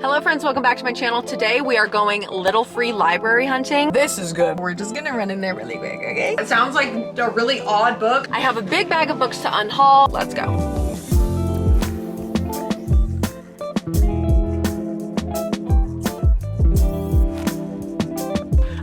Hello friends, welcome back to my channel. Today we are going little free library hunting. This is good. We're just gonna run in there really quick, okay? It sounds like a really odd book. I have a big bag of books to unhaul. Let's go.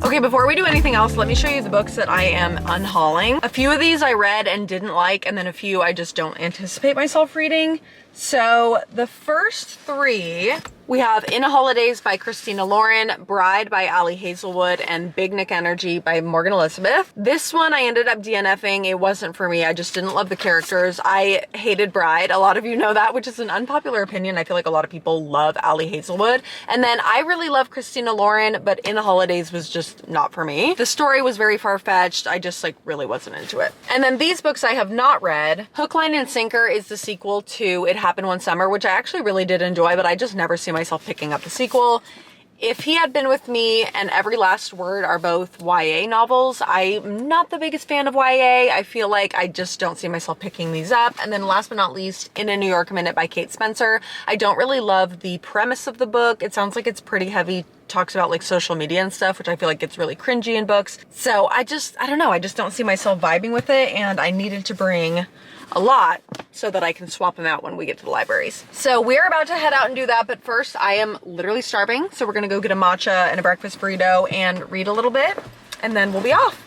Okay, before we do anything else, let me show you the books that I am unhauling. A few of these I read and didn't like, and then a few I just don't anticipate myself reading. So the first three, we have In a Holidays by Christina Lauren, Bride by Ali Hazelwood, and Big Nick Energy by Morgan Elizabeth. This one I ended up DNFing. It wasn't for me. I just didn't love the characters. I hated Bride. A lot of you know that, which is an unpopular opinion. I feel like a lot of people love Ali Hazelwood. And then I really love Christina Lauren, but In the Holidays was just not for me. The story was very far-fetched. I just really wasn't into it. And then these books I have not read. Hook, Line, and Sinker is the sequel to It Happened One Summer, which I actually really did enjoy, but I just never see myself picking up the sequel. If He Had Been With Me and Every Last Word are both YA novels. I'm not the biggest fan of YA. I feel like I just don't see myself picking these up. And then last but not least, In a New York Minute by Kate Spencer. I don't really love the premise of the book. It sounds like it's pretty heavy, talks about social media and stuff, which I feel like gets really cringy in books. So I don't know, I just don't see myself vibing with it, and I needed to bring a lot so that I can swap them out when we get to the libraries. So we're about to head out and do that, but first I am literally starving, so we're gonna go get a matcha and a breakfast burrito and read a little bit, and then we'll be off.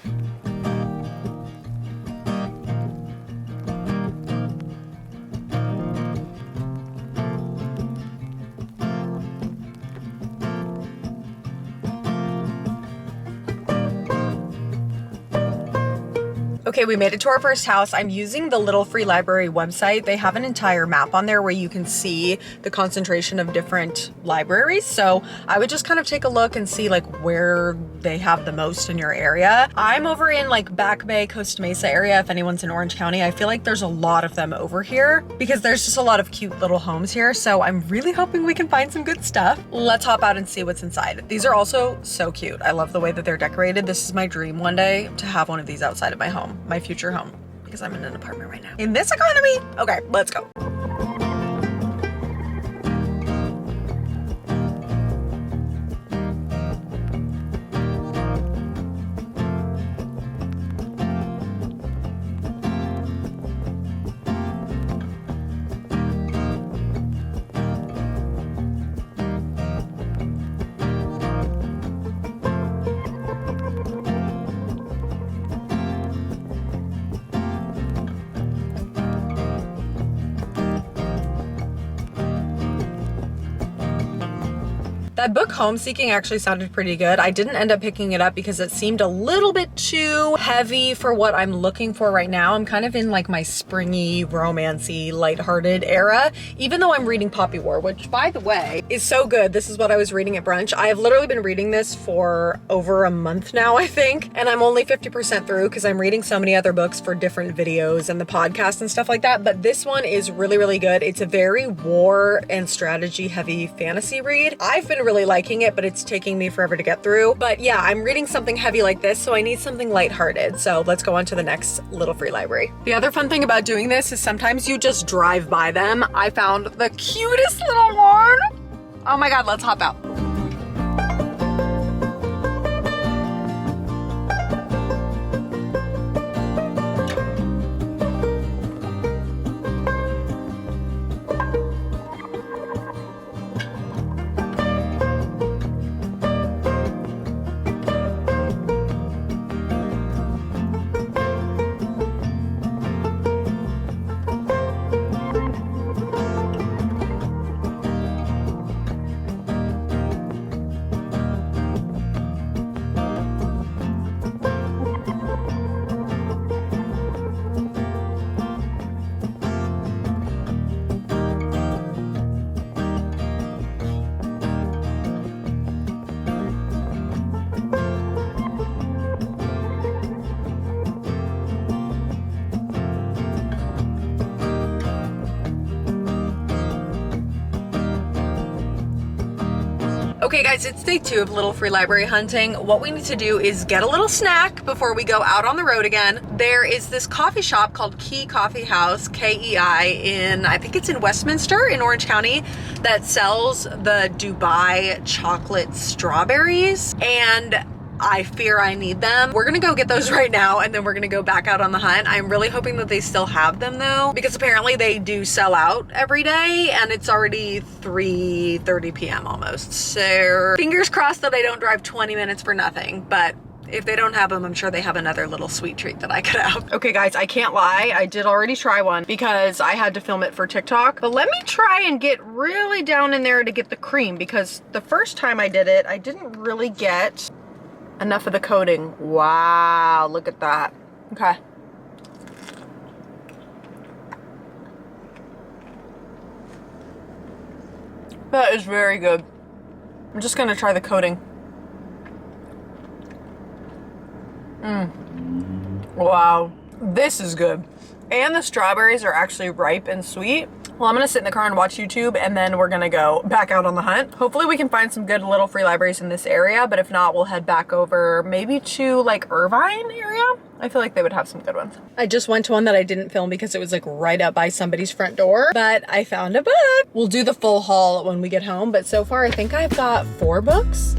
Okay, we made it to our first house. I'm using the Little Free Library website. They have an entire map on there where you can see the concentration of different libraries. So I would just kind of take a look and see where they have the most in your area. I'm over in Back Bay, Costa Mesa area. If anyone's in Orange County, I feel like there's a lot of them over here because there's just a lot of cute little homes here. So I'm really hoping we can find some good stuff. Let's hop out and see what's inside. These are also so cute. I love the way that they're decorated. This is my dream one day, to have one of these outside of my home. My future home, because I'm in an apartment right now. In this economy? Okay, let's go. That book Home Seeking actually sounded pretty good. I didn't end up picking it up because it seemed a little bit too heavy for what I'm looking for right now. I'm kind of in my springy, romancy, lighthearted era, even though I'm reading Poppy War, which by the way is so good. This is what I was reading at brunch. I have literally been reading this for over a month now, I think, and I'm only 50% through because I'm reading so many other books for different videos and the podcast and stuff like that. But this one is really, really good. It's a very war and strategy heavy fantasy read. I've been really liking it, but it's taking me forever to get through. But yeah, I'm reading something heavy like this, so I need something lighthearted. So let's go on to the next Little Free Library. The other fun thing about doing this is sometimes you just drive by them. I found the cutest little one. Oh my God, let's hop out. Okay guys, it's day 2 of little free library hunting. What we need to do is get a little snack before we go out on the road again. There is this coffee shop called Key Coffee House, K-E-I, in, I think it's in Westminster in Orange County, that sells the Dubai chocolate strawberries, and I fear I need them. We're gonna go get those right now and then we're gonna go back out on the hunt. I'm really hoping that they still have them though, because apparently they do sell out every day and it's already 3:30 p.m. almost. So fingers crossed that I don't drive 20 minutes for nothing, but if they don't have them, I'm sure they have another little sweet treat that I could have. Okay guys, I can't lie. I did already try one because I had to film it for TikTok, but let me try and get really down in there to get the cream, because the first time I did it, I didn't really get enough of the coating. Wow, look at that. Okay. That is very good. I'm just gonna try the coating. Wow, this is good. And the strawberries are actually ripe and sweet. Well, I'm gonna sit in the car and watch YouTube, and then we're gonna go back out on the hunt. Hopefully we can find some good little free libraries in this area, but if not, we'll head back over maybe to like Irvine area. I feel like they would have some good ones. I just went to one that I didn't film because it was like right up by somebody's front door, but I found a book. We'll do the full haul when we get home, but so far I think I've got 4 books.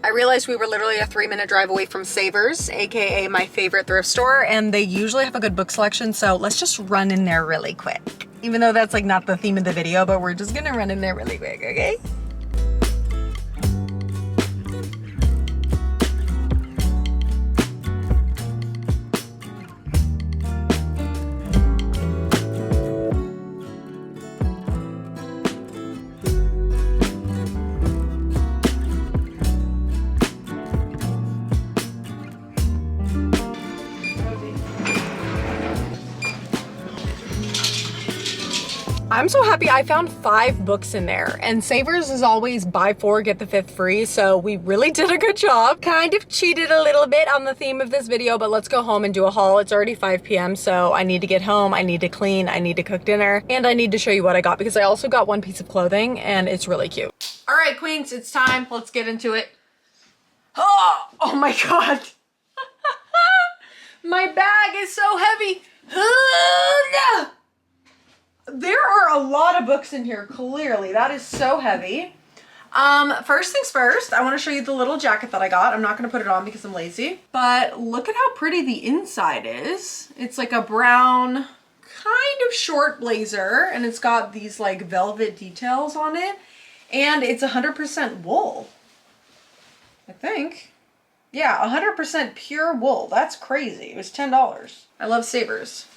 I realized we were literally a 3-minute drive away from Savers, aka my favorite thrift store, and they usually have a good book selection, so let's just run in there really quick. Even though that's like not the theme of the video, but we're just gonna run in there really quick, okay? I'm so happy I found 5 books in there, and Savers is always buy 4, get the 5th free, so we really did a good job. Kind of cheated a little bit on the theme of this video, but let's go home and do a haul. It's already 5 p.m., so I need to get home, I need to clean, I need to cook dinner, and I need to show you what I got, because I also got one piece of clothing, and it's really cute. All right, queens, it's time. Let's get into it. Oh my God. My bag is so heavy. Oh, no. There are a lot of books in here, clearly. That is so heavy. First things first, I want to show you the little jacket that I got. I'm not going to put it on because I'm lazy, but look at how pretty the inside is. It's like a brown, kind of short blazer, and it's got these like velvet details on it, and it's 100% wool, I think. Yeah, 100% pure wool. That's crazy. It was $10. I love Savers.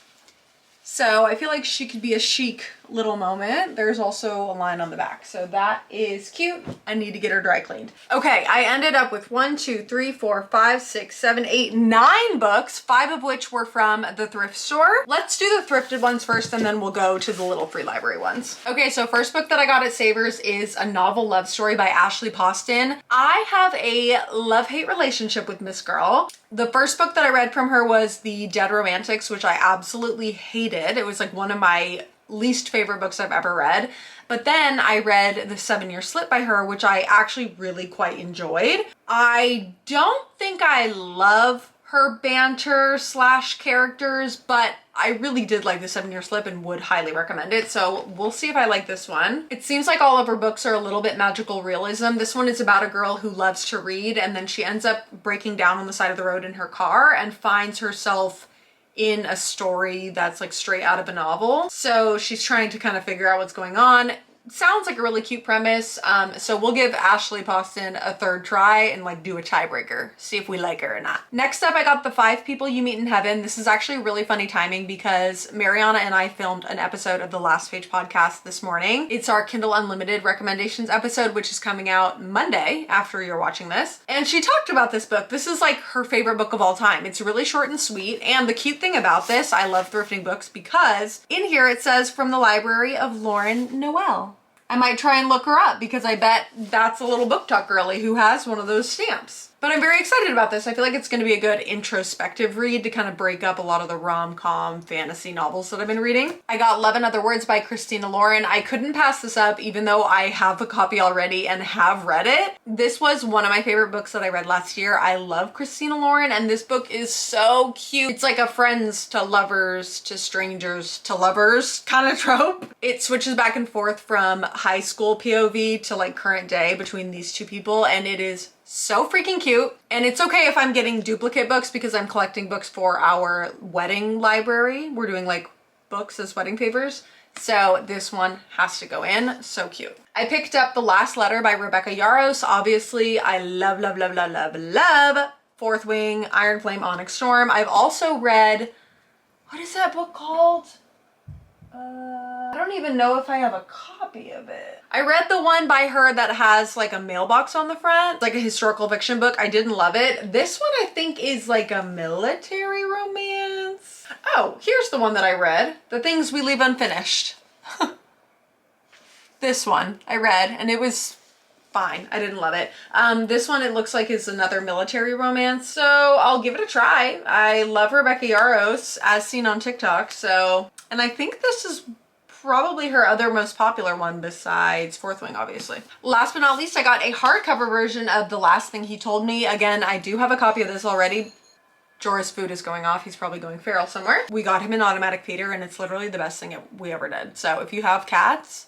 So I feel like she could be a chic little moment. There's also a line on the back, so that is cute. I need to get her dry cleaned. Okay, I ended up with 1, 2, 3, 4, 5, 6, 7, 8, 9 books, 5 of which were from the thrift store. Let's do the thrifted ones first, and then we'll go to the little free library ones. Okay, so first book that I got at Savers is A Novel Love Story by Ashley Poston. I have a love-hate relationship with Miss Girl. The first book that I read from her was The Dead Romantics, which I absolutely hated. It was like one of my least favorite books I've ever read. But then I read The 7-Year Slip by her, which I actually really quite enjoyed. I don't think I love her banter / characters, but I really did like The 7-Year Slip and would highly recommend it. So we'll see if I like this one. It seems like all of her books are a little bit magical realism. This one is about a girl who loves to read, and then she ends up breaking down on the side of the road in her car and finds herself in a story that's like straight out of a novel. So she's trying to kind of figure out what's going on. sounds like a really cute premise. So we'll give Ashley Poston a third try and like do a tiebreaker, see if we like her or not. Next up, I got The 5 People You Meet in Heaven. This is actually really funny timing because Mariana and I filmed an episode of the Last Page podcast this morning. It's our Kindle Unlimited recommendations episode, which is coming out Monday after you're watching this. And she talked about this book. This is like her favorite book of all time. It's really short and sweet. And the cute thing about this, I love thrifting books because in here it says from the library of Lauren Noel. I might try and look her up because I bet that's a little book talk girly who has one of those stamps. But I'm very excited about this. I feel like it's going to be a good introspective read to kind of break up a lot of the rom-com fantasy novels that I've been reading. I got Love in Other Words by Christina Lauren. I couldn't pass this up even though I have a copy already and have read it. This was one of my favorite books that I read last year. I love Christina Lauren and this book is so cute. It's like a friends to lovers to strangers to lovers kind of trope. It switches back and forth from high school POV to like current day between these two people and it is so freaking cute. And it's okay if I'm getting duplicate books because I'm collecting books for our wedding library. We're doing like books as wedding favors. So this one has to go in. So cute. I picked up The Last Letter by Rebecca Yarros. Obviously, I love, love, love, love, love, love Fourth Wing, Iron Flame, Onyx Storm. I've also read, what is that book called? I don't even know if I have a copy of it. I read the one by her that has like a mailbox on the front, like a historical fiction book. I didn't love it. This one I think is like a military romance. Oh, here's the one that I read. The Things We Leave Unfinished. This one I read and it was fine. I didn't love it. This one it looks like is another military romance, so I'll give it a try. I love Rebecca Yarros as seen on TikTok, so, and I think this is probably her other most popular one besides Fourth Wing, obviously. Last but not least, I got a hardcover version of The Last Thing He Told Me. Again, I do have a copy of this already. Jorah's food is going off. He's probably going feral somewhere. We got him an automatic feeder and it's literally the best thing we ever did. So if you have cats,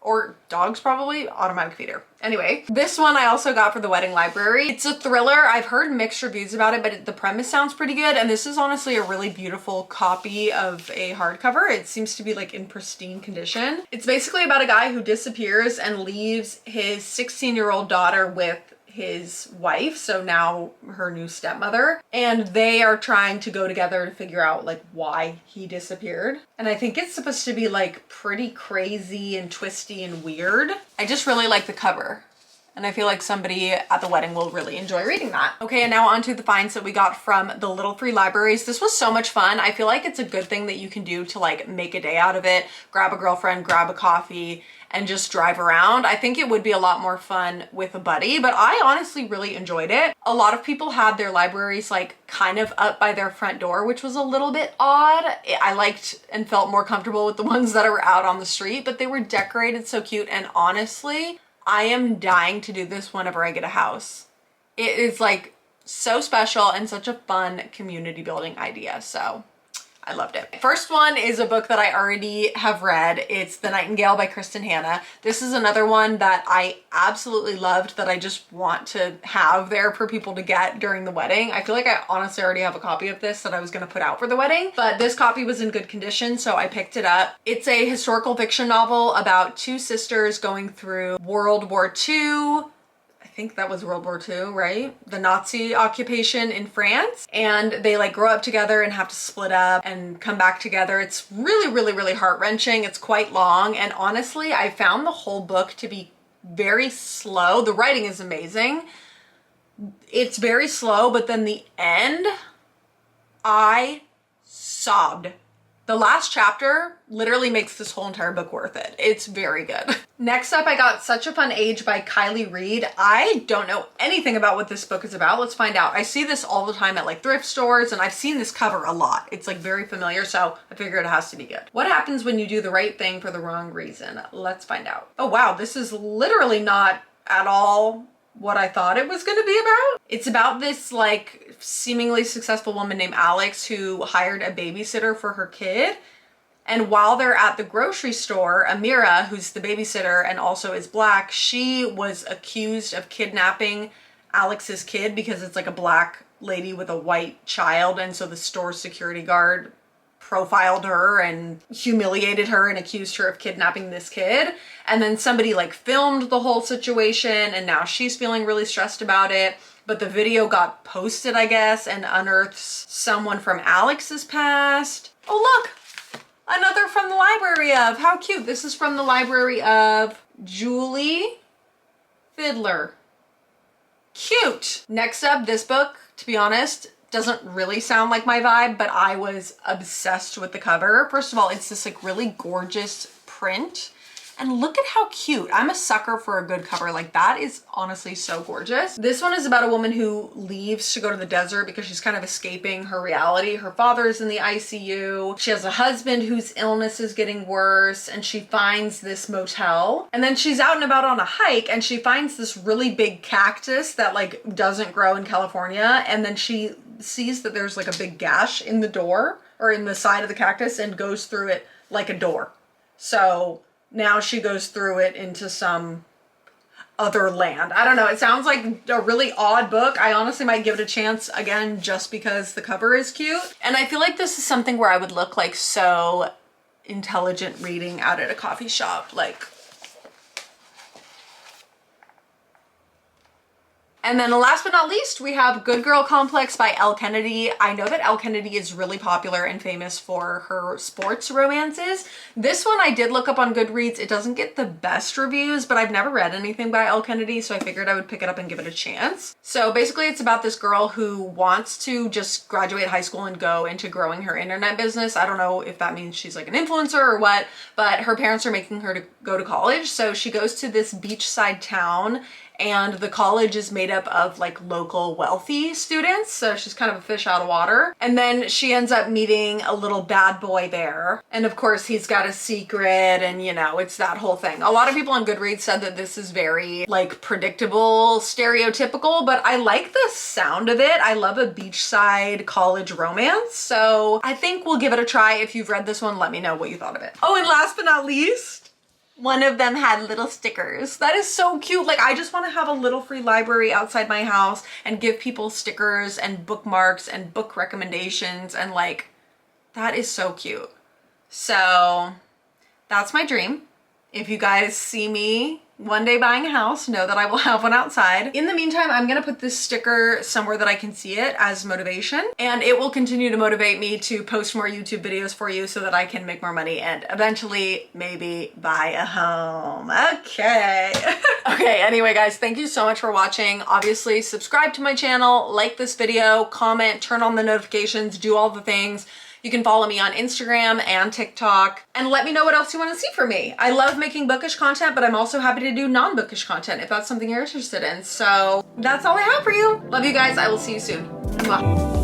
or dogs probably, automatic feeder. Anyway, this one I also got for the wedding library. It's a thriller. I've heard mixed reviews about it, but the premise sounds pretty good. And this is honestly a really beautiful copy of a hardcover. It seems to be like in pristine condition. It's basically about a guy who disappears and leaves his 16-year-old daughter with his wife, so now her new stepmother, and they are trying to go together to figure out like why he disappeared. And I think it's supposed to be like pretty crazy and twisty and weird. I just really like the cover. And I feel like somebody at the wedding will really enjoy reading that. Okay, and now on to the finds that we got from the Little Free Libraries. This was so much fun. I feel like it's a good thing that you can do to like make a day out of it. Grab a girlfriend, grab a coffee, and just drive around. I think it would be a lot more fun with a buddy, but I honestly really enjoyed it. A lot of people had their libraries like kind of up by their front door, which was a little bit odd. I liked and felt more comfortable with the ones that are out on the street, but they were decorated so cute. And honestly, I am dying to do this whenever I get a house. It is like so special and such a fun community building idea. So I loved it. First one is a book that I already have read. It's The Nightingale by Kristen Hanna. This is another one that I absolutely loved that I just want to have there for people to get during the wedding. I feel like I honestly already have a copy of this that I was going to put out for the wedding, but this copy was in good condition, so I picked it up. It's a historical fiction novel about two sisters going through World War II. I think that was World War II, right? The Nazi occupation in France. And they like grow up together and have to split up and come back together. It's really, really, really heart-wrenching. It's quite long. And honestly, I found the whole book to be very slow. The writing is amazing. It's very slow, but then the end, I sobbed. The last chapter literally makes this whole entire book worth it. It's very good. Next up, I got Such a Fun Age by Kylie Reed. I don't know anything about what this book is about. Let's find out. I see this all the time at like thrift stores and I've seen this cover a lot. It's like very familiar, so I figure it has to be good. What happens when you do the right thing for the wrong reason? Let's find out. Oh wow, this is literally not at all what I thought it was going to be about. It's about this like seemingly successful woman named Alex who hired a babysitter for her kid. And while they're at the grocery store, Amira, who's the babysitter and also is Black, she was accused of kidnapping Alex's kid because it's like a Black lady with a white child. And so the store security guard profiled her and humiliated her and accused her of kidnapping this kid. And then somebody like filmed the whole situation and now she's feeling really stressed about it. But the video got posted, I guess, and unearths someone from Alex's past. Oh, look, another from the library of, how cute. This is from the library of Julie Fiddler. Cute. Next up, this book, to be honest, doesn't really sound like my vibe, but I was obsessed with the cover. First of all, it's this like really gorgeous print. And look at how cute. I'm a sucker for a good cover. Like that is honestly so gorgeous. This one is about a woman who leaves to go to the desert because she's kind of escaping her reality. Her father is in the ICU. She has a husband whose illness is getting worse and she finds this motel. And then she's out and about on a hike and she finds this really big cactus that like doesn't grow in California. And then she sees that there's like a big gash in the door or in the side of the cactus and goes through it like a door. So now she goes through it into some other land. I don't know. It sounds like a really odd book. I honestly might give it a chance again, just because the cover is cute. And I feel like this is something where I would look like so intelligent reading out at a coffee shop. Like, and then last but not least, we have Good Girl Complex by Elle Kennedy. I know that Elle Kennedy is really popular and famous for her sports romances. This one I did look up on Goodreads. It doesn't get the best reviews, but I've never read anything by Elle Kennedy, so I figured I would pick it up and give it a chance. So basically it's about this girl who wants to just graduate high school and go into growing her internet business. I don't know if that means she's like an influencer or what, but her parents are making her to go to college. So she goes to this beachside town and the college is made up of like local wealthy students. So she's kind of a fish out of water. And then she ends up meeting a little bad boy there. And of course he's got a secret and you know, it's that whole thing. A lot of people on Goodreads said that this is very like predictable, stereotypical, but I like the sound of it. I love a beachside college romance. So I think we'll give it a try. If you've read this one, let me know what you thought of it. Oh, and last but not least, one of them had little stickers. That is so cute. Like I just want to have a little free library outside my house and give people stickers and bookmarks and book recommendations, and like that is so cute. So that's my dream. If you guys see me one day buying a house, know that I will have one outside. In the meantime, I'm gonna put this sticker somewhere that I can see it as motivation, and it will continue to motivate me to post more YouTube videos for you so that I can make more money and eventually maybe buy a home. Okay. Okay, anyway guys, thank you so much for watching. Obviously, subscribe to my channel, like this video, comment, turn on the notifications, do all the things. You can follow me on Instagram and TikTok and let me know what else you want to see from me. I love making bookish content, but I'm also happy to do non-bookish content if that's something you're interested in. So that's all I have for you. Love you guys. I will see you soon. Mwah.